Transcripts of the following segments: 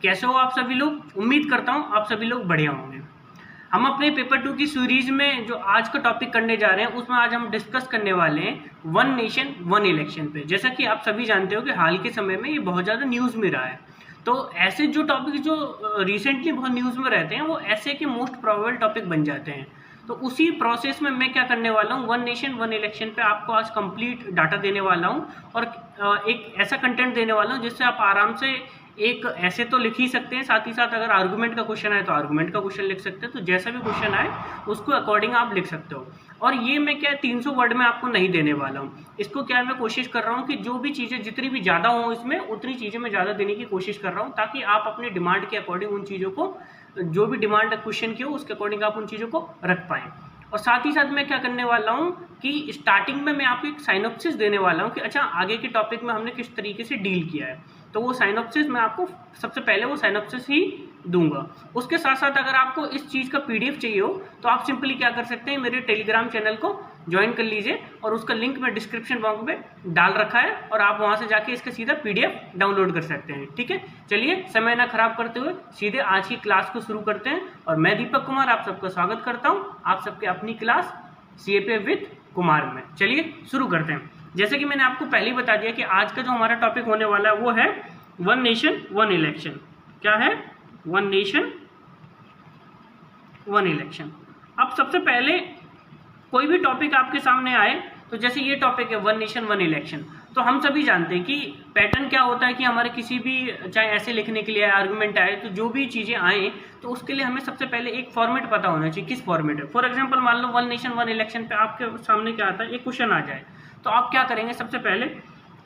कैसे हो आप सभी लोग? उम्मीद करता हूँ आप सभी लोग बढ़िया होंगे। हम अपने पेपर 2 की सीरीज में जो आज का टॉपिक करने जा रहे हैं उसमें आज हम डिस्कस करने वाले हैं वन नेशन वन इलेक्शन पे। जैसा कि आप सभी जानते हो कि हाल के समय में ये बहुत ज़्यादा न्यूज़ में रहा है। तो ऐसे जो टॉपिक जो रिसेंटली बहुत न्यूज़ में रहते हैं वो ऐसे के मोस्ट प्रोबेबल टॉपिक बन जाते हैं। तो उसी प्रोसेस में मैं क्या करने वाला हूँ, वन नेशन वन इलेक्शन पे आपको आज कंप्लीट डाटा देने वाला हूँ और एक ऐसा कंटेंट देने वाला हूँ जिससे आप आराम से एक ऐसे तो लिख ही सकते हैं, साथ ही साथ अगर आर्गुमेंट का क्वेश्चन आए तो आर्गुमेंट का क्वेश्चन लिख सकते हैं। तो जैसा भी क्वेश्चन आए उसको अकॉर्डिंग आप लिख सकते हो। और ये मैं क्या 300 वर्ड में आपको नहीं देने वाला हूँ। इसको क्या मैं कोशिश कर रहा हूँ कि जो भी चीज़ें जितनी भी ज़्यादा हों इसमें उतनी चीज़ें मैं ज़्यादा देने की कोशिश कर रहा हूँ, ताकि आप अपने डिमांड के अकॉर्डिंग उन चीज़ों को, जो भी डिमांड क्वेश्चन की हो उसके अकॉर्डिंग आप उन चीज़ों को रख पाएँ। और साथ ही साथ मैं क्या करने वाला हूँ कि स्टार्टिंग में मैं आपको एक साइनोप्सिस देने वाला हूँ कि अच्छा आगे के टॉपिक में हमने किस तरीके से डील किया है। तो वो साइनोप्सिस मैं आपको सबसे पहले वो साइनोप्सिस ही दूंगा। उसके साथ साथ अगर आपको इस चीज़ का पीडीएफ चाहिए हो तो आप सिंपली क्या कर सकते हैं, मेरे टेलीग्राम चैनल को ज्वाइन कर लीजिए और उसका लिंक मैं डिस्क्रिप्शन बॉक्स में डाल रखा है और आप वहाँ से जाके इसका सीधा पीडीएफ डाउनलोड कर सकते हैं। ठीक है, चलिए समय ना खराब करते हुए सीधे आज की क्लास को शुरू करते हैं। और मैं दीपक कुमार आप सबका स्वागत करता हूँ आप सबके अपनी क्लास सीएपीए विद कुमार में। चलिए शुरू करते हैं। जैसे कि मैंने आपको पहले ही बता दिया कि आज का जो हमारा टॉपिक होने वाला है वो है वन नेशन वन इलेक्शन। क्या है? One nation one election. अब सबसे पहले कोई भी टॉपिक आपके सामने आए तो जैसे ये टॉपिक है वन नेशन वन इलेक्शन, तो हम सभी जानते हैं कि पैटर्न क्या होता है कि हमारे किसी भी चाहे ऐसे लिखने के लिए आर्गुमेंट आए तो जो भी चीज़ें आए तो उसके लिए हमें सबसे पहले एक फॉर्मेट पता होना चाहिए, किस फॉर्मेट है। फॉर एग्जांपल मान लो वन नेशन वन इलेक्शन पे आपके सामने क्या आता है, एक क्वेश्चन आ जाए तो आप क्या करेंगे सबसे पहले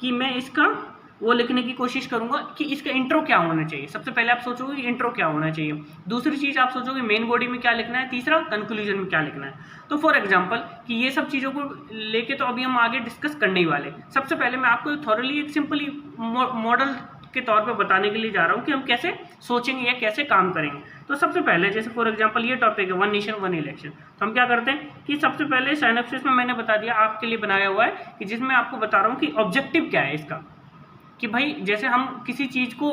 कि मैं इसका वो लिखने की कोशिश करूंगा कि इसका इंट्रो क्या होना चाहिए। सबसे पहले आप सोचोगे कि इंट्रो क्या होना चाहिए, दूसरी चीज़ आप सोचोगे मेन बॉडी में क्या लिखना है, तीसरा कंक्लूजन में क्या लिखना है। तो फॉर एग्जांपल कि ये सब चीज़ों को लेके तो अभी हम आगे डिस्कस करने ही वाले। सबसे पहले मैं आपको थॉरली एक सिंपली मॉडल के तौर पे बताने के लिए जा रहा हूँ कि हम कैसे सोचेंगे या कैसे काम करेंगे। तो सबसे पहले जैसे फॉर एग्जांपल ये टॉपिक है वन नेशन वन इलेक्शन, तो हम क्या करते हैं कि सबसे पहले साइनोप्सिस में मैंने बता दिया आपके लिए बनाया हुआ है कि जिसमें आपको बता रहा हूँ कि ऑब्जेक्टिव क्या है इसका, कि भाई जैसे हम किसी चीज़ को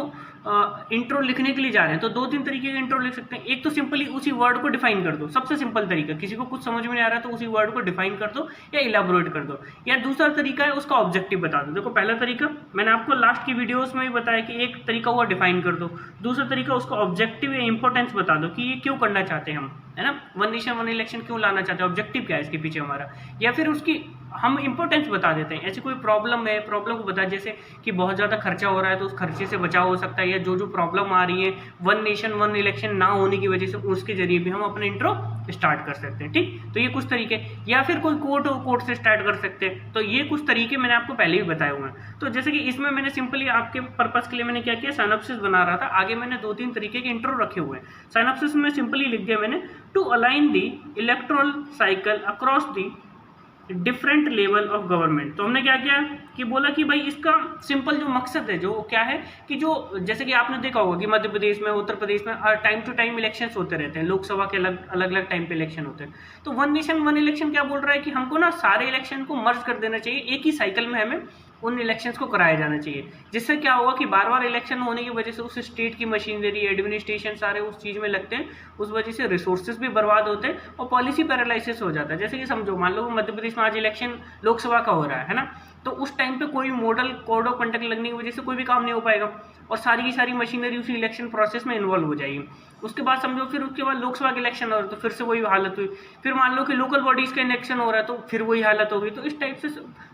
इंट्रो लिखने के लिए जा रहे हैं तो दो तीन तरीके के इंट्रो लिख सकते हैं। एक तो सिंपली उसी वर्ड को डिफाइन कर दो, सबसे सिंपल तरीका, किसी को कुछ समझ में नहीं आ रहा है तो उसी वर्ड को डिफाइन कर दो या इलाबोरेट कर दो। या दूसरा तरीका है उसका ऑब्जेक्टिव बता दो। देखो पहला तरीका मैंने आपको लास्ट की वीडियोस में भी बताया कि एक तरीका हुआ डिफाइन कर दो, दूसरा तरीका उसका ऑब्जेक्टिव या इंपॉर्टेंस बता दो कि ये क्यों करना चाहते हैं हम, है ना, वन नेशन वन इलेक्शन क्यों लाना चाहते हैं, ऑब्जेक्टिव क्या है इसके पीछे हमारा। या फिर उसकी हम इंपॉर्टेंस बता देते हैं, ऐसी कोई प्रॉब्लम है, प्रॉब्लम को बता, जैसे कि बहुत ज़्यादा खर्चा हो रहा है तो उस खर्चे से बचाव हो सकता है, या जो जो प्रॉब्लम आ रही है वन नेशन वन इलेक्शन ना होने की वजह से उसके जरिए भी हम अपने इंट्रो स्टार्ट कर सकते हैं। ठीक, तो ये कुछ तरीके, या फिर कोई कोट से स्टार्ट कर सकते हैं। तो ये कुछ तरीके मैंने आपको पहले ही बताए हुए हैं। तो जैसे कि इसमें मैंने सिंपली आपके पर्पस के लिए मैंने क्या किया, साइनोप्सिस बना रहा था, आगे मैंने दो तीन तरीके के इंट्रो रखे हुए हैं। साइनोप्सिस में सिंपली लिख दिया मैंने, to align the electoral cycle across the different level of government. तो हमने क्या किया कि बोला कि भाई इसका सिंपल जो मकसद है जो क्या है कि जो जैसे कि आपने देखा होगा कि मध्य प्रदेश में, उत्तर प्रदेश में टाइम टू टाइम इलेक्शंस होते रहते हैं, लोकसभा के अलग अलग टाइम पे इलेक्शन होते हैं। तो वन नेशन वन इलेक्शन क्या बोल रहा है कि हमको ना सारे इलेक्शन को मर्ज कर देना चाहिए, एक ही साइकिल में हमें उन इलेक्शंस को कराया जाना चाहिए। जिससे क्या होगा कि बार बार इलेक्शन होने की वजह से उस स्टेट की मशीनरी एडमिनिस्ट्रेशन सारे उस चीज़ में लगते हैं, उस वजह से रिसोर्सेज भी बर्बाद होते हैं और पॉलिसी पैरालिसिस हो जाता है। जैसे कि समझो मान लो मध्य प्रदेश में आज इलेक्शन लोकसभा का हो रहा है ना, तो उस टाइम पे कोई मॉडल कोड ऑफ कंडक्ट लगने की वजह से कोई भी काम नहीं हो पाएगा और सारी की सारी मशीनरी उसी इलेक्शन प्रोसेस में इन्वॉल्व हो जाएगी। उसके बाद समझो फिर उसके बाद लोकसभा के इलेक्शन हो रहा है तो फिर से वही हालत हुई। फिर मान लो कि लोकल बॉडीज़ का इलेक्शन हो रहा है तो फिर वही हालत होगी। तो इस टाइप से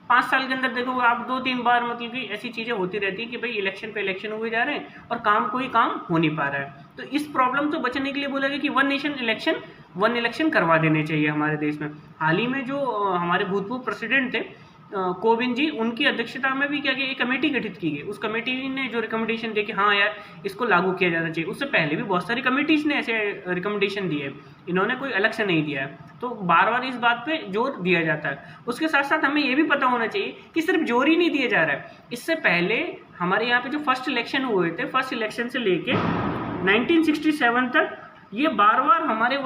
5 साल के अंदर देखोगे आप 2-3 बार मतलब कि ऐसी चीज़ें होती रहती है कि भाई इलेक्शन पे इलेक्शन हुए जा रहे हैं और कोई काम हो नहीं पा रहा है। तो इस प्रॉब्लम से बचने के लिए बोला गया कि वन नेशन वन इलेक्शन करवा देने चाहिए हमारे देश में। हाल ही में जो हमारे भूतपूर्व प्रेसिडेंट थे कोविंद जी, उनकी अध्यक्षता में भी क्या किया, एक कमेटी गठित की गई। उस कमेटी ने जो रिकमेंडेशन दी कि हाँ यार इसको लागू किया जाना चाहिए। उससे पहले भी बहुत सारी कमेटीज ने ऐसे रिकमेंडेशन दिए, इन्होंने कोई अलग से नहीं दिया है। तो बार बार इस बात पे जोर दिया जाता है। उसके साथ साथ हमें ये भी पता होना चाहिए कि सिर्फ जोर ही नहीं दिया जा रहा है। इससे पहले हमारे यहाँ पे जो फर्स्ट इलेक्शन हुए थे, फर्स्ट इलेक्शन से लेके 1967 तक ये बार बार हमारे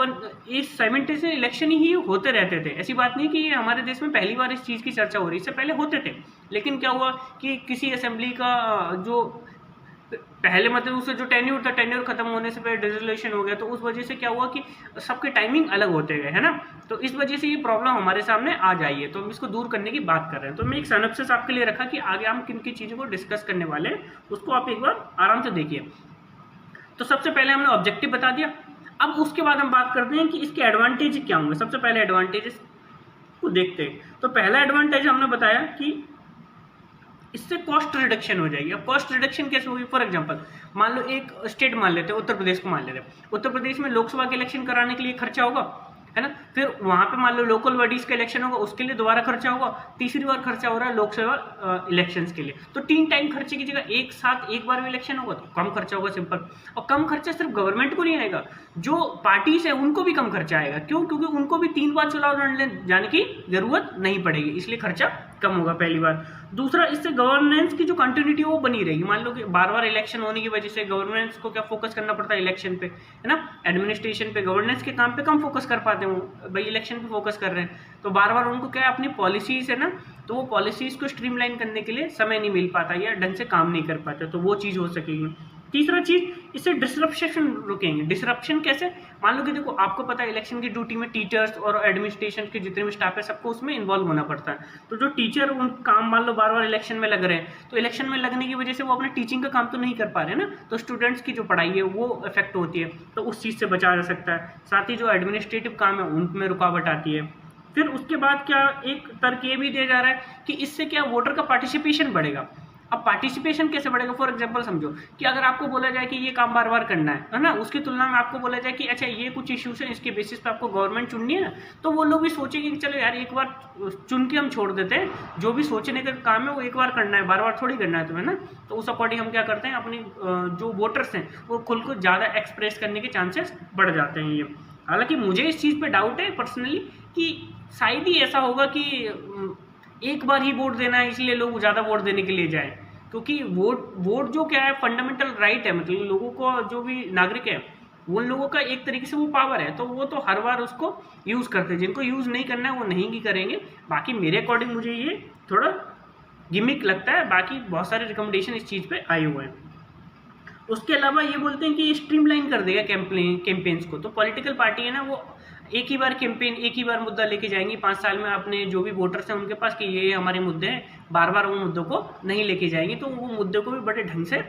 इस 70 से इलेक्शन ही होते रहते थे। ऐसी बात नहीं कि ये हमारे देश में पहली बार इस चीज़ की चर्चा हो रही, इससे पहले होते थे। लेकिन क्या हुआ कि किसी असेंबली का जो पहले मतलब उससे जो टेन्योर था, टेन्योर खत्म होने से पहले डिसोल्यूशन हो गया, तो उस वजह से क्या हुआ कि सबके टाइमिंग अलग होते गए, है ना। तो इस वजह से ये प्रॉब्लम हमारे सामने आ जाइए, तो हम इसको दूर करने की बात कर रहे हैं। तो मैं एक सिनॉप्सिस आपके लिए रखा कि आगे हम किन किन चीज़ों को डिस्कस करने वाले हैं, उसको आप एक बार आराम से देखिए। तो सबसे पहले हमने ऑब्जेक्टिव बता दिया। अब उसके बाद हम बात करते हैं कि इसके एडवांटेज क्या होंगे। सबसे पहले एडवांटेजेस को देखते हैं। तो पहला एडवांटेज हमने बताया कि इससे कॉस्ट रिडक्शन हो जाएगी। अब कॉस्ट रिडक्शन कैसे होगी? फॉर एग्जांपल मान लो एक स्टेट मान लेते हैं, उत्तर प्रदेश को मान लेते हैं। उत्तर प्रदेश में लोकसभा के इलेक्शन कराने के लिए खर्चा होगा, है ना। फिर वहां पे मान लो लोकल बॉडीज का इलेक्शन होगा, उसके लिए दोबारा खर्चा होगा। तीसरी बार खर्चा हो रहा है लोकसभा इलेक्शंस के लिए, तो 3 टाइम खर्चे की जगह एक साथ एक बार में इलेक्शन होगा तो कम खर्चा होगा, सिंपल। और कम खर्चा सिर्फ गवर्नमेंट को नहीं आएगा, जो पार्टीज है उनको भी कम खर्चा आएगा। क्यों? क्योंकि उनको भी 3 बार चुनाव लड़ने जाने की जरूरत नहीं पड़ेगी, इसलिए खर्चा कम होगा, पहली बार। दूसरा, इससे गवर्नेंस की जो कंटिन्यूटी वो बनी रहेगी। मान लो कि बार बार इलेक्शन होने की वजह से गवर्नेंस को क्या फोकस करना पड़ता है इलेक्शन पे, है ना, एडमिनिस्ट्रेशन पे, गवर्नेंस के काम पे कम फोकस कर पाते हैं भाई, इलेक्शन पे फोकस कर रहे हैं, तो बार बार उनको क्या है, अपनी पॉलिसीज है ना, तो वो पॉलिसीज को स्ट्रीमलाइन करने के लिए समय नहीं मिल पाता या ढंग से काम नहीं कर पाते, तो वो चीज़ हो सकेगी। तीसरा चीज, इससे डिसरप्शन रुकेंगे। डिसरप्शन कैसे? मान लो कि देखो आपको पता है इलेक्शन की ड्यूटी में टीचर्स और एडमिनिस्ट्रेशन के जितने भी स्टाफ है सबको उसमें इन्वॉल्व होना पड़ता है। तो जो टीचर उन काम मान लो बार बार इलेक्शन में लग रहे हैं, तो इलेक्शन में लगने की वजह से वो अपने टीचिंग का काम तो नहीं कर पा रहे हैं ना, तो स्टूडेंट्स की जो पढ़ाई है वो इफेक्ट होती है, तो उस चीज़ से बचा जा सकता है। साथ ही जो एडमिनिस्ट्रेटिव काम है उनमें रुकावट आती है। फिर उसके बाद क्या एक तर्क ये भी दिया जा रहा है कि इससे क्या वोटर का पार्टिसिपेशन बढ़ेगा। अब पार्टिसिपेशन कैसे बढ़ेगा? फॉर एग्जांपल समझो कि अगर आपको बोला जाए कि ये काम बार बार करना है ना, उसकी तुलना में आपको बोला जाए कि अच्छा ये कुछ इश्यूज हैं, इसके बेसिस पे आपको गवर्नमेंट चुननी है, तो वो लोग भी सोचेंगे कि चलो यार एक बार चुन के हम छोड़ देते हैं, जो भी सोचने का काम है वो एक बार करना है, बार बार थोड़ी करना है तुम्हें ना। तो उस अकॉर्डिंग हम क्या करते हैं, अपनी जो वोटर्स हैं वो खुद को ज़्यादा एक्सप्रेस करने के चांसेस बढ़ जाते हैं ये। हालांकि मुझे इस चीज़ पे डाउट है पर्सनली कि शायद ही ऐसा होगा कि एक बार ही वोट देना है इसलिए लोग ज़्यादा वोट देने के लिए जाए, क्योंकि वोट जो क्या है फंडामेंटल राइट है, मतलब लोगों को जो भी नागरिक है उन लोगों का एक तरीके से वो पावर है, तो वो तो हर बार उसको यूज़ करते हैं। जिनको यूज़ नहीं करना है वो नहीं भी करेंगे। बाकी मेरे अकॉर्डिंग मुझे ये थोड़ा गिमिक लगता है, बाकी बहुत सारे रिकमेंडेशन इस चीज़ पे आए हुए हैं। उसके अलावा ये बोलते हैं कि स्ट्रीमलाइन कर देगा कैंपेन्स को। तो पॉलिटिकल पार्टी है ना वो एक ही बार कैंपेन, एक ही बार मुद्दा लेके जाएंगी 5 साल में अपने जो भी वोटर्स हैं उनके पास कि ये हमारे मुद्दे हैं, बार बार वो मुद्दों को नहीं लेके जाएंगी, तो वो मुद्दे को भी बड़े ढंग से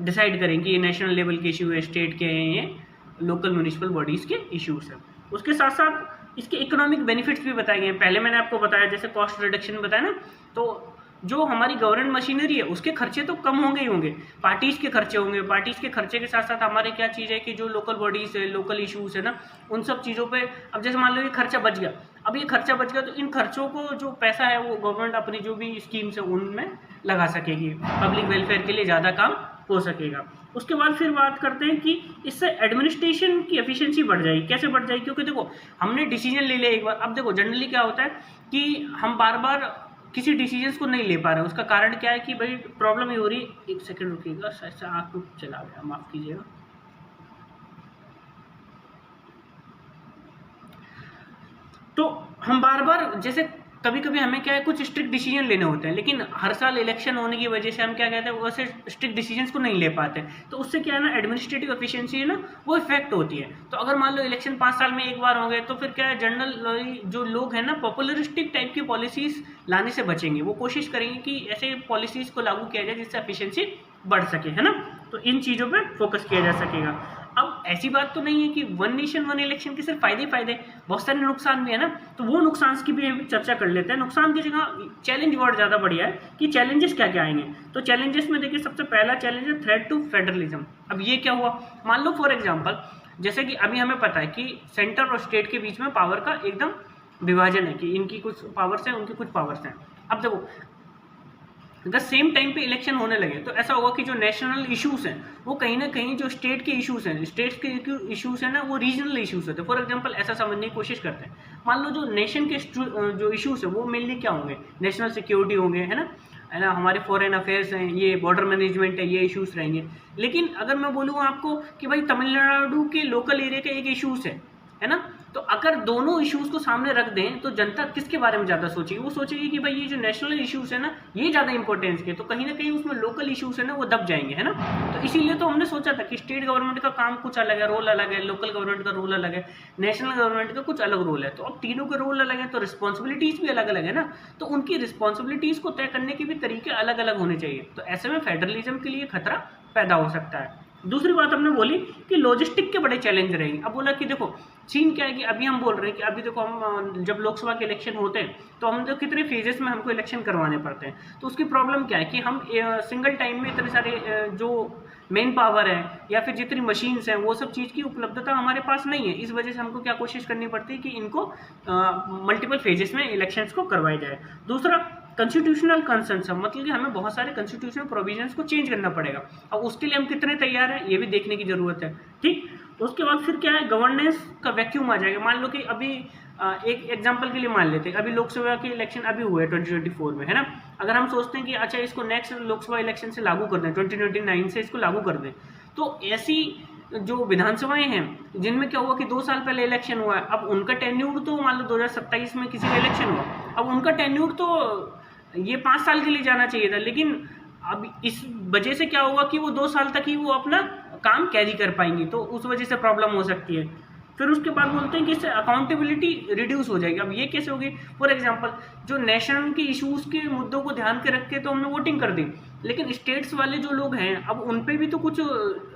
डिसाइड करेंगे। ये नेशनल लेवल के इशू है, स्टेट के हैं, ये लोकल म्यूनिसिपल बॉडीज़ के इशूज़ हैं। उसके साथ साथ इसके इकोनॉमिक बेनिफिट्स भी बताए गए हैं। पहले मैंने आपको बताया जैसे कॉस्ट रिडक्शन बताया ना, तो जो हमारी गवर्नमेंट मशीनरी है उसके खर्चे तो कम होंगे ही होंगे, पार्टीज़ के खर्चे होंगे। पार्टीज़ के खर्चे के साथ साथ हमारे क्या चीज़ है कि जो लोकल बॉडीज़ है, लोकल इशूज़ है ना, उन सब चीज़ों पे अब जैसे मान लो ये खर्चा बच गया, अब ये खर्चा बच गया तो इन खर्चों को जो पैसा है वो गवर्नमेंट अपनी जो भी स्कीम्स है उनमें लगा सकेगी, पब्लिक वेलफेयर के लिए ज़्यादा काम हो सकेगा। उसके बाद फिर बात करते हैं कि इससे एडमिनिस्ट्रेशन की एफिशिएंसी बढ़ जाएगी। कैसे बढ़ जाएगी? क्योंकि देखो हमने डिसीजन ले लिया एक बार, अब देखो जनरली क्या होता है कि हम बार बार किसी डिसीजंस को नहीं ले पा रहे हैं। उसका कारण क्या है कि भाई प्रॉब्लम ये हो रही, एक सेकंड रुकिएगा, शायद आँख को चला गया, माफ़ कीजिएगा। तो हम बार बार जैसे कभी कभी हमें क्या है कुछ स्ट्रिक्ट डिसीजन लेने होते हैं, लेकिन हर साल इलेक्शन होने की वजह से हम क्या कहते हैं वैसे स्ट्रिक्ट डिसीजंस को नहीं ले पाते, तो उससे क्या है ना एडमिनिस्ट्रेटिव एफिशिएंसी है ना वो इफेक्ट होती है। तो अगर मान लो इलेक्शन 5 साल में एक बार हो गए तो फिर क्या है जनरल जो लोग हैं ना पॉपुलरिस्टिक टाइप की पॉलिसीज लाने से बचेंगे, वो कोशिश करेंगे कि ऐसे पॉलिसीज को लागू किया जाए जिससे एफिशिएंसी बढ़ सके, है ना। तो इन चीज़ों पे फोकस किया जा सकेगा। अब ऐसी बात तो नहीं है कि वन नेशन वन इलेक्शन के सिर्फ फायदे फायदे, बहुत सारे नुकसान भी है ना, तो वो नुकसान की भी हम चर्चा कर लेते हैं। नुकसान की जगह चैलेंज वर्ड ज़्यादा बढ़िया है कि चैलेंजेस क्या क्या आएंगे। तो चैलेंजेस में देखिए सबसे पहला चैलेंज है थ्रेट टू फेडरलिज्म। अब ये क्या हुआ? मान लो फॉर एग्जाम्पल जैसे कि अभी हमें पता है कि सेंटर और स्टेट के बीच में पावर का एकदम विभाजन है कि इनकी कुछ पावर्स हैं, उनकी कुछ पावर्स हैं। अब देखो अगर सेम टाइम पे इलेक्शन होने लगे तो ऐसा होगा कि जो नेशनल इश्यूज हैं वो कहीं ना कहीं जो स्टेट के इश्यूज हैं, स्टेट के इश्यूज हैं ना वो रीजनल इश्यूज होते हैं। फॉर एग्जांपल ऐसा समझने की कोशिश करते हैं, मान लो जो नेशन के जो इश्यूज हैं वो मेनली क्या होंगे, नेशनल सिक्योरिटी होंगे, है ना, हमारे फॉरेन अफेयर्स हैं, ये बॉर्डर मैनेजमेंट है, ये इश्यूज रहेंगे। लेकिन अगर मैं बोलूँ आपको कि भाई तमिलनाडु के लोकल एरिया का एक इश्यूज है है ना। तो अगर दोनों इश्यूज को सामने रख दें तो जनता किसके बारे में ज़्यादा सोचेगी, वो सोचेगी कि भाई ये जो नेशनल इश्यूज है ना ये ज़्यादा इंपॉर्टेंस के, तो कहीं ना कहीं उसमें लोकल इश्यूज है ना वो दब जाएंगे, है ना। तो इसीलिए तो हमने सोचा था कि स्टेट गवर्नमेंट का काम कुछ अलग है, रोल अलग है, लोकल गवर्नमेंट का रोल अलग है, नेशनल गवर्नमेंट का कुछ अलग रोल है। तो अब तीनों के रोल अलग है तो रिस्पॉन्सिबिलिटीज़ भी अलग अलग है ना, तो उनकी रिस्पॉन्सिबिलिटीज़ को तय करने के भी तरीके अलग अलग होने चाहिए। तो ऐसे में फेडरलिज्म के लिए खतरा पैदा हो सकता है। दूसरी बात हमने बोली कि लॉजिस्टिक के बड़े चैलेंज रहेंगे। अब बोला कि देखो सीन क्या है कि अभी हम बोल रहे हैं कि अभी देखो हम जब लोकसभा के इलेक्शन होते हैं तो हम तो कितने फेजेस में हमको इलेक्शन करवाने पड़ते हैं। तो उसकी प्रॉब्लम क्या है कि हम सिंगल टाइम में इतने सारे जो मेन पावर है या फिर जितनी मशीन्स हैं वो सब चीज़ की उपलब्धता हमारे पास नहीं है। इस वजह से हमको क्या कोशिश करनी पड़ती है कि इनको मल्टीपल फेजेस में इलेक्शंस को करवाया जाए। दूसरा कॉन्स्टिट्यूशनल कंसर्न्स, मतलब कि हमें बहुत सारे कॉन्स्टिट्यूशनल प्रोविजंस को चेंज करना पड़ेगा। अब उसके लिए हम कितने तैयार हैं ये भी देखने की ज़रूरत है, ठीक। उसके बाद फिर क्या है, गवर्नेंस का वैक्यूम आ जाएगा। मान लो कि अभी एक एग्जांपल के लिए मान लेते हैं अभी लोकसभा के इलेक्शन अभी हुए 2024 में, है ना। अगर हम सोचते हैं कि अच्छा इसको नेक्स्ट लोकसभा इलेक्शन से लागू कर दें, 2029 से इसको लागू कर दें, तो ऐसी जो विधानसभाएं हैं जिनमें क्या हुआ कि 2 साल पहले इलेक्शन हुआ है, अब उनका टेन्यूर तो मान लो 2027 में किसी का इलेक्शन हुआ, अब उनका टेन्यूर तो ये 5 साल के लिए जाना चाहिए था, लेकिन अब इस वजह से क्या होगा कि वो 2 साल तक ही वो अपना काम कैरी कर पाएंगी, तो उस वजह से प्रॉब्लम हो सकती है। फिर उसके बाद बोलते हैं कि इससे अकाउंटेबिलिटी रिड्यूस हो जाएगी। अब ये कैसे होगी, फॉर एग्जांपल जो नेशन के इश्यूज के मुद्दों को ध्यान के रख के तो हमने वोटिंग कर दी, लेकिन स्टेट्स वाले जो लोग हैं अब उन पे भी तो कुछ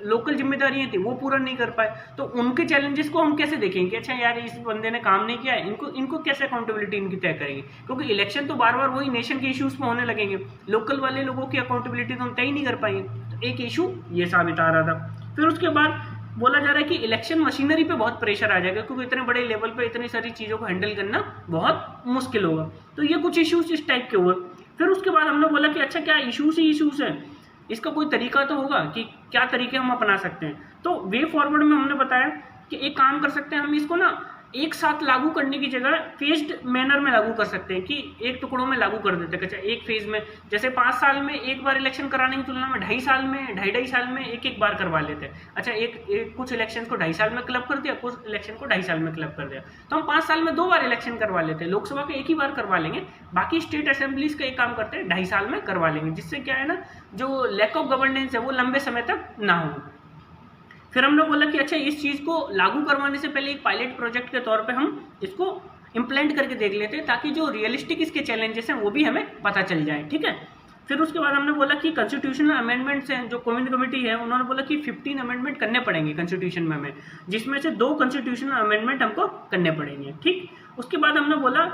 लोकल जिम्मेदारियां थी वो पूरा नहीं कर पाए, तो उनके चैलेंजेस को हम कैसे देखेंगे, अच्छा यार इस बंदे ने काम नहीं किया है, इनको कैसे अकाउंटेबिलिटी इनकी तय करेंगे, क्योंकि इलेक्शन तो बार बार वही नेशन के इश्यूज पे होने लगेंगे, लोकल वाले लोगों की अकाउंटेबिलिटी तो हम तय ही नहीं कर पाएंगे। तो एक इशू ये साबित आ रहा था। फिर उसके बाद बोला जा रहा है कि इलेक्शन मशीनरी पे बहुत प्रेशर आ जाएगा, क्योंकि इतने बड़े लेवल पे इतनी सारी चीज़ों को हैंडल करना बहुत मुश्किल होगा। तो ये कुछ इश्यूज इस टाइप के हुए। फिर उसके बाद हमने बोला कि अच्छा क्या इश्यूज ही इश्यूज है, इसका कोई तरीका तो होगा कि क्या तरीके हम अपना सकते हैं। तो वे फॉरवर्ड में हमने बताया कि एक काम कर सकते हैं, हम इसको ना एक साथ लागू करने की जगह फेज्ड मैनर में लागू कर सकते हैं, कि एक टुकड़ों में लागू कर देते हैं। अच्छा एक फेज में जैसे 5 साल में एक बार इलेक्शन कराने की तुलना में 2.5 साल में 2.5 साल में एक बार करवा लेते हैं। अच्छा एक कुछ इलेक्शन को 2.5 साल में क्लब कर दिया, कुछ इलेक्शन को 2.5 साल में क्लब कर दिया, तो हम 5 साल में 2 बार इलेक्शन करवा लेते हैं। लोकसभा का एक ही बार करवा लेंगे, बाकी स्टेट असेंबलीज का एक काम करते हैं 2.5 साल में करवा लेंगे, जिससे क्या है ना जो लैक ऑफ गवर्नेंस है वो लंबे समय तक ना हो। फिर हमने बोला कि अच्छा इस चीज़ को लागू करवाने से पहले एक पायलट प्रोजेक्ट के तौर पे हम इसको इम्प्लेंट करके देख लेते हैं, ताकि जो रियलिस्टिक इसके चैलेंजेस हैं वो भी हमें पता चल जाए, ठीक है। फिर उसके बाद हमने बोला कि कॉन्स्टिट्यूशनल अमेंडमेंट्स हैं, जो कोविंद कमेटी है उन्होंने बोला कि 15 अमेंडमेंट करने पड़ेंगे कॉन्स्टिट्यूशन में हमें, जिसमें से 2 कॉन्स्टिट्यूशनल अमेंडमेंट हमको करने पड़ेंगे, ठीक। उसके बाद हमने बोला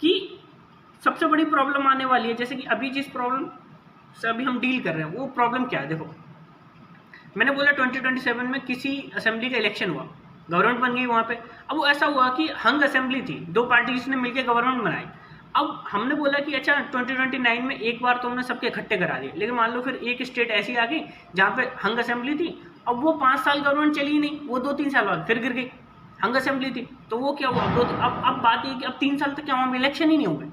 कि सबसे बड़ी प्रॉब्लम आने वाली है, जैसे कि अभी जिस प्रॉब्लम से अभी हम डील कर रहे हैं वो प्रॉब्लम क्या है। देखो मैंने बोला 2027 में किसी असेंबली का इलेक्शन हुआ, गवर्नमेंट बन गई वहाँ पे। अब वो ऐसा हुआ कि हंग असेंबली थी, 2 पार्टीज ने मिलकर गवर्नमेंट बनाई। अब हमने बोला कि अच्छा 2029 में एक बार तो हमने सबके इकट्ठे करा दिए, लेकिन मान लो फिर एक स्टेट ऐसी आ गई जहाँ पे हंग असेंबली थी, अब वो 5 साल गवर्नमेंट चली ही नहीं, वो 2-3 साल बाद फिर गिर गई। हंग असेंबली थी तो वो क्या हुआ, अब बात ये कि अब 3 साल तक क्या वहाँ इलेक्शन ही नहीं हो गए।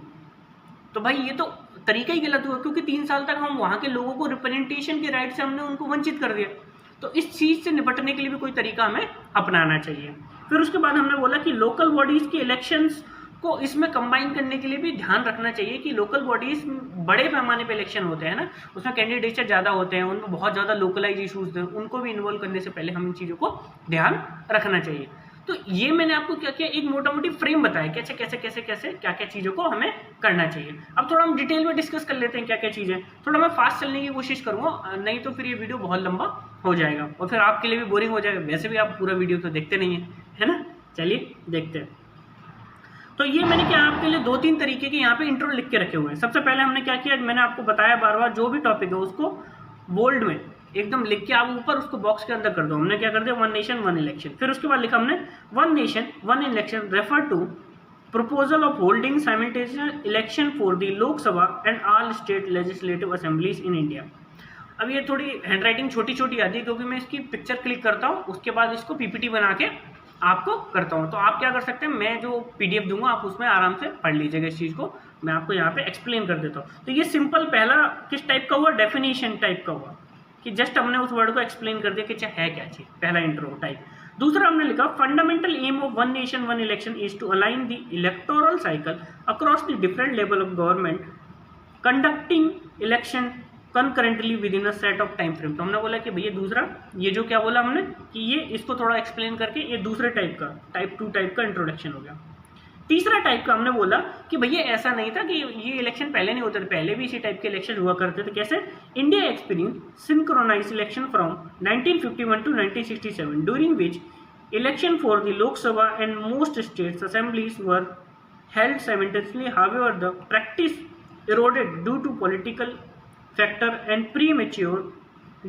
तो भाई ये तो तरीका ही गलत हुआ, क्योंकि 3 साल तक हम वहाँ के लोगों को रिप्रेजेंटेशन के राइट से हमने उनको वंचित कर दिया। तो इस चीज़ से निपटने के लिए भी कोई तरीका हमें अपनाना चाहिए। फिर उसके बाद हमने बोला कि लोकल बॉडीज़ के इलेक्शंस को इसमें कंबाइन करने के लिए भी ध्यान रखना चाहिए कि लोकल बॉडीज़ बड़े पैमाने पे इलेक्शन होते हैं ना, उसमें कैंडिडेचर ज़्यादा होते हैं, उनमें बहुत ज़्यादा लोकलाइज इशूज़ हैं, उनको भी इन्वॉल्व करने से पहले हम इन चीज़ों को ध्यान रखना चाहिए। तो ये मैंने आपको क्या किया, एक मोटा मोटी फ्रेम बताया कि अच्छा कैसे कैसे कैसे क्या क्या चीज़ों को हमें करना चाहिए। अब थोड़ा हम डिटेल में डिस्कस कर लेते हैं क्या क्या चीज़ें। थोड़ा मैं फास्ट चलने की कोशिश करूँगा, नहीं तो फिर ये वीडियो बहुत लंबा हो जाएगा और फिर आपके लिए भी बोरिंग हो जाएगा। वैसे भी आप पूरा वीडियो तो देखते नहीं हैं, है ना। चलिए देखते हैं। तो ये मैंने क्या आपके लिए 2-3 तरीके के यहाँ पे इंट्रो लिख के रखे हुए हैं। सबसे पहले हमने क्या किया, मैंने आपको बताया बार बार, जो भी टॉपिक है उसको बोल्ड में एकदम लिख के आप ऊपर उसको बॉक्स के अंदर कर दो। हमने क्या कर दिया, 1 नेशन 1 इलेक्शन। फिर उसके बाद लिखा हमने 1 nation 1 election refer to proposal of holding simultaneous election for the Lok Sabha and all state legislative assemblies in India. अब ये थोड़ी हैंडराइटिंग छोटी छोटी आती है, क्योंकि मैं इसकी पिक्चर क्लिक करता हूँ, उसके बाद इसको पीपीटी बना के आपको करता हूँ। तो आप क्या कर सकते हैं, मैं जो पीडीएफ दूंगा आप उसमें आराम से पढ़ लीजिएगा। इस चीज़ को मैं आपको यहाँ पे एक्सप्लेन कर देता हूँ। तो ये सिंपल पहला किस टाइप का हुआ, डेफिनेशन टाइप का हुआ, कि जस्ट हमने उस वर्ड को एक्सप्लेन कर दिया कि है क्या चीज़, पहला इंट्रो टाइप। दूसरा हमने लिखा fundamental aim of one nation one election is to align the electoral cycle across the different level of government conducting election concurrently with in a set of time frame. तो हमने बोला कि भैया दूसरा ये जो क्या बोला हमने कि ये इसको थोड़ा एक्सप्लेन करके ये दूसरे टाइप का टाइप 2 टाइप का इंट्रोडक्शन हो गया। तीसरा टाइप का हमने बोला कि भैया ऐसा नहीं था कि ये इलेक्शन पहले नहीं होते थे, पहले भी इसी टाइप के इलेक्शन हुआ करते थे। कैसे? India experience synchronize election from 1951 to 1967 during which election for the Lok Sabha and most states assemblies were held simultaneously. However the practice eroded due to political factor and premature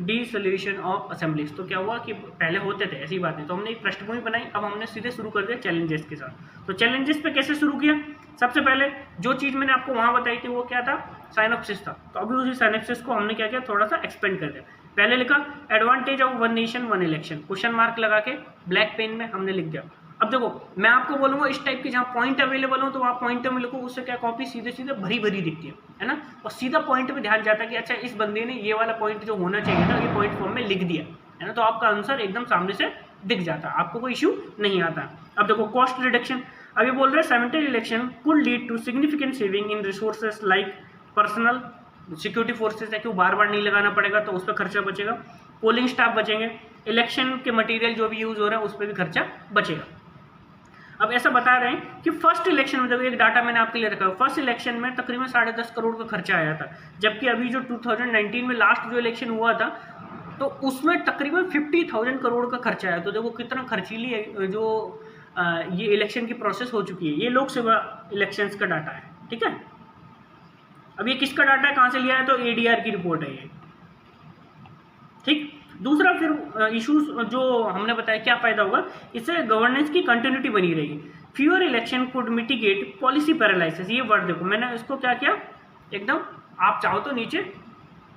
dissolution of assemblies। तो क्या हुआ कि पहले होते थे ऐसी बातें, तो हमने एक पृष्ठभूमि बनाई। अब हमने सीधे शुरू कर दिया चैलेंजेस के साथ। तो चैलेंजेस पे कैसे शुरू किया? सबसे पहले जो चीज़ मैंने आपको वहाँ बताई थी वो क्या था? साइनॉप्सिस था। तो अभी उसी साइनॉप्सिस को हमने क्या किया, थोड़ा सा एक्सपेंड कर दिया। पहले लिखा advantage of one nation one election, question mark लगा के ब्लैक पेन में हमने लिख दिया। अब देखो मैं आपको बोलूंगा इस टाइप के जहाँ पॉइंट अवेलेबल हो तो वहाँ पॉइंट में लिखो, उससे क्या कॉपी सीधे सीधे भरी भरी दिखती है ना, और सीधा पॉइंट पे ध्यान जाता है कि अच्छा इस बंदे ने ये वाला पॉइंट जो होना चाहिए था ये पॉइंट फॉर्म में लिख दिया है ना, तो आपका आंसर एकदम सामने से दिख जाता है, आपको कोई इशू नहीं आता। अब देखो कॉस्ट रिडक्शन, अभी बोल रहे हैं simultaneous election could lead to significant saving in resources like personal security forces है, क्यों बार बार नहीं लगाना पड़ेगा तो उस पर खर्चा बचेगा, पोलिंग स्टाफ बचेंगे, इलेक्शन के मटेरियल जो भी यूज हो रहा है उस पर भी खर्चा बचेगा। अब ऐसा बता रहे हैं कि फर्स्ट इलेक्शन में, देखो एक डाटा मैंने आपके लिए रखा है, फर्स्ट इलेक्शन में तकरीबन 10.5 करोड़ का खर्चा आया था, जबकि अभी जो 2019 में लास्ट जो इलेक्शन हुआ था तो उसमें तकरीबन 50,000 करोड़ का खर्चा आया। तो देखो कितना खर्चीली है जो ये इलेक्शन की प्रोसेस हो चुकी है। ये लोकसभा इलेक्शंस का डाटा है, ठीक है। अब ये किसका डाटा है, कहाँ से लिया है, तो ADR की रिपोर्ट है ये, ठीक। दूसरा फिर इश्यूज जो हमने बताया क्या फायदा होगा, इससे गवर्नेंस की कंटिन्यूटी बनी रहेगी। Fewer election could mitigate policy paralysis, ये वर्ड देखो मैंने इसको क्या किया, एकदम आप चाहो तो नीचे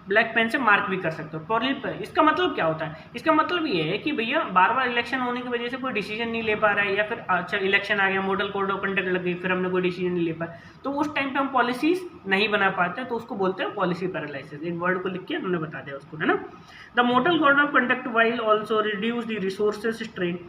ब्लैक पेन से मार्क भी कर सकते हो। इसका मतलब क्या होता है, इसका मतलब ये है कि भैया बार बार इलेक्शन होने की वजह से कोई डिसीजन नहीं ले पा रहा है, या फिर अच्छा इलेक्शन आ गया, मॉडल कोड ऑफ कंडक्ट लग गई, फिर हमने कोई डिसीजन नहीं ले पाया, तो उस टाइम पे हम पॉलिसीज नहीं बना पाते, तो उसको बोलते हैं पॉलिसी पैरालिसिस। एक वर्ड को लिख के हमने बता दिया उसको, है ना। The model code of conduct while also reduce the resources strain,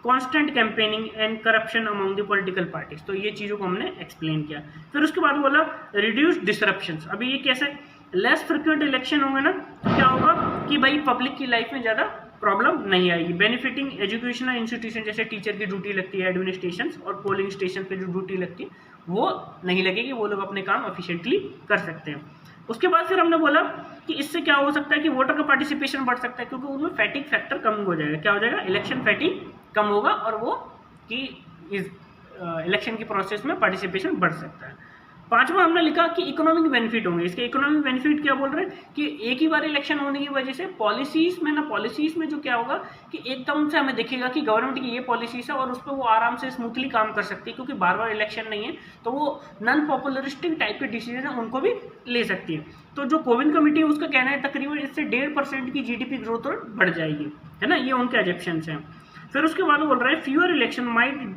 constant campaigning and corruption among the political parties. तो ये चीज़ों को हमने एक्सप्लेन किया। फिर उसके बाद बोला रिड्यूस डिसरप्शंस। अभी ये कैसे, लेस फ्रिक्वेंट इलेक्शन होंगे ना तो क्या होगा कि भाई पब्लिक की लाइफ में ज़्यादा प्रॉब्लम नहीं आएगी। बेनिफिटिंग एजुकेशनल इंस्टीट्यूशन, जैसे टीचर की ड्यूटी लगती है एडमिनिस्ट्रेशन, और पोलिंग स्टेशन पे जो ड्यूटी लगती है वो नहीं लगेगी, वो लोग अपने काम एफिशिएंटली कर सकते हैं। उसके बाद फिर हमने बोला कि इससे क्या हो सकता है कि वोटर का पार्टिसिपेशन बढ़ सकता है, क्योंकि उनमें फैटिक फैक्टर कम हो जाएगा। क्या हो जाएगा, इलेक्शन फैटिक कम होगा, और वो कि इस इलेक्शन की प्रोसेस में पार्टिसिपेशन बढ़ सकता है। पांचवा हमने लिखा कि इकोनॉमिक बेनिफिट होंगे। इसके इकोनॉमिक बेनिफिट क्या बोल रहे हैं कि एक ही बार इलेक्शन होने की वजह से पॉलिसीज में जो क्या होगा कि एकदम से हमें दिखेगा कि गवर्नमेंट की ये पॉलिसीज है, और उस पर वो आराम से स्मूथली काम कर सकती है, क्योंकि बार बार इलेक्शन नहीं है, तो वो नॉन पॉपुलरिस्टिक टाइप के डिसीजन है उनको भी ले सकती है। तो जो कोविन कमेटी है उसका कहना है तकरीबन इससे 1.5% की GDP ग्रोथ रेट बढ़ जाएगी, है ना, ये उनके एजेप्शंस हैं। फिर उसके बाद बोल रहे हैं fewer election might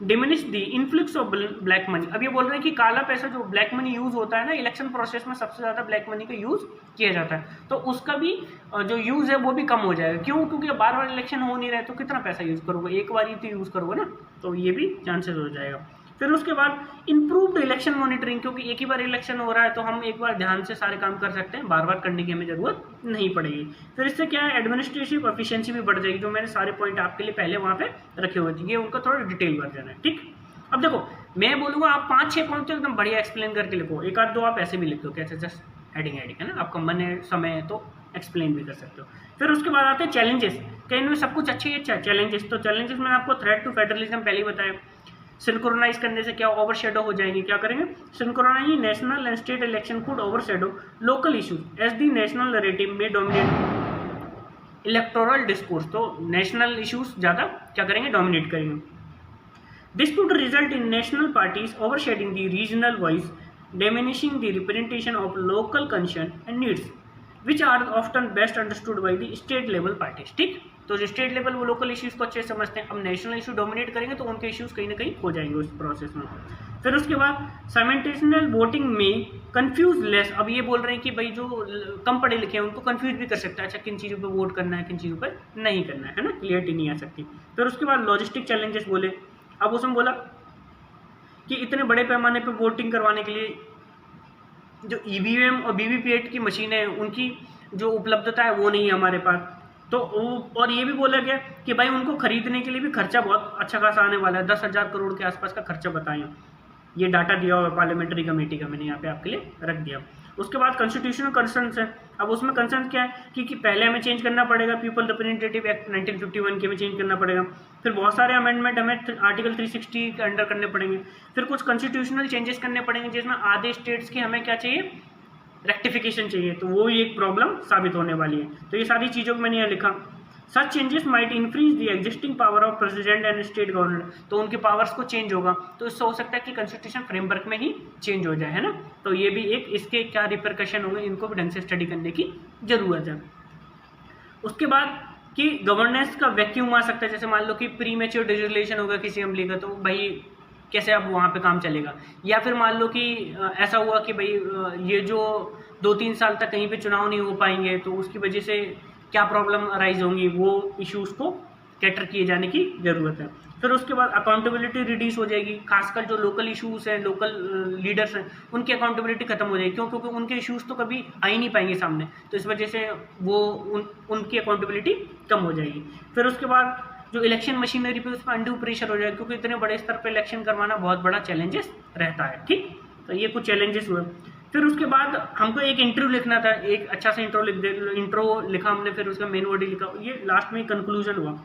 diminish the influx of black money. अब ये बोल रहे हैं कि काला पैसा जो ब्लैक मनी यूज होता है ना इलेक्शन प्रोसेस में, सबसे ज़्यादा ब्लैक मनी का यूज किया जाता है, तो उसका भी जो यूज़ है वो भी कम हो जाएगा। क्यों, क्योंकि बार बार इलेक्शन हो नहीं रहे तो कितना पैसा यूज़ करोगे, एक बार ही तो यूज़ करोगे ना, तो ये भी चांसेस हो जाएगा। फिर उसके बाद इंप्रूव्ड इलेक्शन मॉनिटरिंग, क्योंकि एक ही बार इलेक्शन हो रहा है तो हम एक बार ध्यान से सारे काम कर सकते हैं, बार बार करने की हमें ज़रूरत नहीं पड़ेगी। फिर इससे क्या है, एडमिनिस्ट्रेटिव एफिशिएंसी भी बढ़ जाएगी, जो मैंने सारे पॉइंट आपके लिए पहले वहाँ पे रखे हुए थे, ये उनका थोड़ा डिटेल वर्जन है, ठीक। अब देखो मैं बोलूँगा आप 5-6 पॉइंट तो एकदम बढ़िया एक्सप्लेन करके लिखो, एक आध दो आप ऐसे भी लिख दो, कैसे जस्ट हेडिंग है ना, आपका मन है समय है तो एक्सप्लेन भी कर सकते हो। फिर उसके बाद आते हैं चैलेंजेस, कहीं इनमें सब कुछ अच्छी अच्छा है चैलेंजेस। तो चैलेंजेस मैंने आपको थ्रेट टू फेडरलिज्म पहले ही बताया, सिंक्रोनाइज करने से क्या ओवरशैडो हो जाएंगे, क्या करेंगे, synchronize national and state election could overshadow local issues as the national narrative में डोमिनेट इलेक्टोरल डिस्कोर्स। तो नेशनल इशूज ज़्यादा क्या करेंगे, डोमिनेट करेंगे। This could result in national parties overshadowing the regional voice, diminishing the representation of local concern and needs which are often best understood by the state level parties, ठीक। तो जो state level वो local issues को अच्छे से समझते हैं। अब नेशनल इशू डोमिनेट करेंगे तो उनके इश्यूज़ कहीं ना कहीं हो जाएंगे उस प्रोसेस में। फिर उसके बाद साइमल्टेनियस वोटिंग में कंफ्यूज लेस, अब ये बोल रहे हैं कि भाई जो कम पढ़े लिखे हैं उनको कंफ्यूज भी कर सकता है, अच्छा किन चीज़ों पे वोट करना है किन चीज़ों पे नहीं करना है ना, क्लियरिटी नहीं आ सकती। फिर उसके बाद लॉजिस्टिक चैलेंजेस बोले, अब उसमें बोला कि इतने बड़े पैमाने पे वोटिंग करवाने के लिए जो ईवीएम और वीवीपैट की मशीनें हैं उनकी जो उपलब्धता है वो नहीं है हमारे पास। तो और ये भी बोला गया कि भाई उनको खरीदने के लिए भी खर्चा बहुत अच्छा खासा आने वाला है, 10,000 करोड़ के आसपास का खर्चा बताएं। ये डाटा दिया हुआ पार्लियामेंट्री कमेटी का, मैंने यहाँ पे आपके लिए रख दिया। उसके बाद कॉन्स्टिट्यूशनल कंसर्न्स है। अब उसमें कंसर्न क्या है कि पहले हमें चेंज करना पड़ेगा पीपल रिप्रेजेंटेटिव एक्ट 1951 के में चेंज करना पड़ेगा। फिर बहुत सारे अमेंडमेंट हमें आर्टिकल 360 के अंडर करने पड़ेंगे। फिर कुछ कॉन्स्टिट्यूशनल चेंजेस करने पड़ेंगे जिसमें आधे स्टेट्स की हमें क्या चाहिए, रेक्टिफिकेशन चाहिए, तो वो भी एक प्रॉब्लम साबित होने वाली है। तो ये सारी चीज़ों को मैंने यहाँ लिखा। Such changes might increase the existing power of president and state government, तो उनके पावर्स को चेंज होगा, तो इससे हो सकता है कि कॉन्स्टिट्यूशन फ्रेमवर्क में ही चेंज हो जाए, है ना। तो ये भी एक इसके क्या रिपरकशन होंगे इनको भी ढंग से स्टडी करने की जरूरत है। उसके बाद कि गवर्नेंस का वैक्यूम आ सकता है, जैसे मान लो कि प्री मैच्योर डिजिटलाइजेशन होगा किसी असेंबली का, तो भाई कैसे अब वहाँ पे काम चलेगा। या फिर मान लो कि ऐसा हुआ कि भाई ये जो 2-3 साल तक कहीं पे चुनाव नहीं हो पाएंगे तो उसकी वजह से क्या प्रॉब्लम अराइज होंगी, वो इश्यूज़ को कैटर किए जाने की ज़रूरत है। फिर उसके बाद अकाउंटेबिलिटी रिड्यूस हो जाएगी, खासकर जो लोकल इश्यूज़ हैं, लोकल लीडर्स हैं, उनकी अकाउंटेबिलिटी खत्म हो जाएगी, क्योंकि उनके इश्यूज़ तो कभी आ ही नहीं पाएंगे सामने, तो इस वजह से वो उनकी अकाउंटेबिलिटी कम हो जाएगी। फिर उसके बाद जो इलेक्शन मशीनरी पे उस पर अंडू प्रेशर हो जाएगा, क्योंकि इतने बड़े स्तर पर इलेक्शन करवाना बहुत बड़ा चैलेंजेस रहता है, ठीक। तो ये कुछ चैलेंजेस हुए। फिर उसके बाद हमको एक इंटरव्यू लिखना था, एक अच्छा सा इंट्रो लिखा हमने, फिर उसका मेन बॉडी लिखा, ये लास्ट में कंक्लूजन हुआ।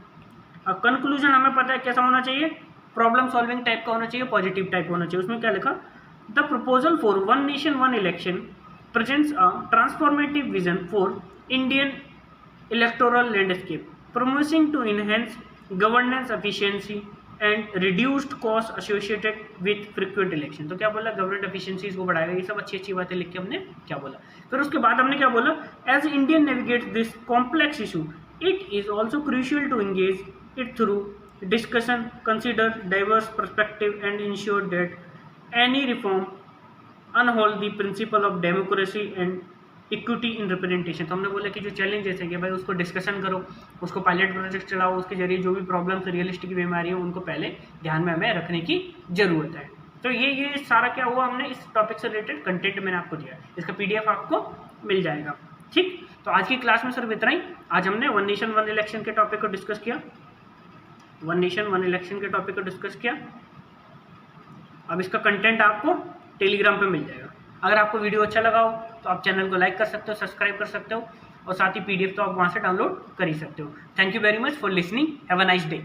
अब कंक्लूजन हमें पता है कैसा होना चाहिए, प्रॉब्लम सॉल्विंग टाइप का होना चाहिए, पॉजिटिव टाइप होना चाहिए। उसमें क्या लिखा, the proposal for one nation one election presents a transformative vision for Indian electoral landscape promising to enhance governance efficiency and reduced cost associated with frequent election. तो क्या बोला, गवर्नमेंट एफिशिएंसीज को बढ़ाएगा, ये सब अच्छी अच्छी बातें लिख के हमने क्या बोला। फिर उसके बाद हमने क्या बोला, as Indian navigates this complex issue it is also crucial to engage it through discussion, consider diverse perspective and ensure that any reform unhold the principle of democracy and equity in representation। तो हमने बोला कि जो challenges है कि भाई उसको discussion करो, उसको पायलट प्रोजेक्ट चलाओ, उसके जरिए जो भी प्रॉब्लम्स रियलिस्टिक वे में आ रही है उनको पहले ध्यान में हमें रखने की जरूरत है। तो ये सारा क्या हुआ, हमने इस टॉपिक से रिलेटेड कंटेंट मैंने आपको दिया, इसका PDF आपको मिल जाएगा, ठीक। तो आज की क्लास में सिर्फ इतना ही। आज हमने वन नेशन वन इलेक्शन के टॉपिक को डिस्कस किया, वन नेशन वन इलेक्शन के टॉपिक को डिस्कस किया। अब इसका कंटेंट आपको टेलीग्राम पे मिल जाएगा। अगर आपको वीडियो अच्छा लगा हो तो आप चैनल को लाइक कर सकते हो, सब्सक्राइब कर सकते हो, और साथ ही PDF तो आप वहाँ से डाउनलोड कर ही सकते हो। Thank you very much for listening, have a nice day.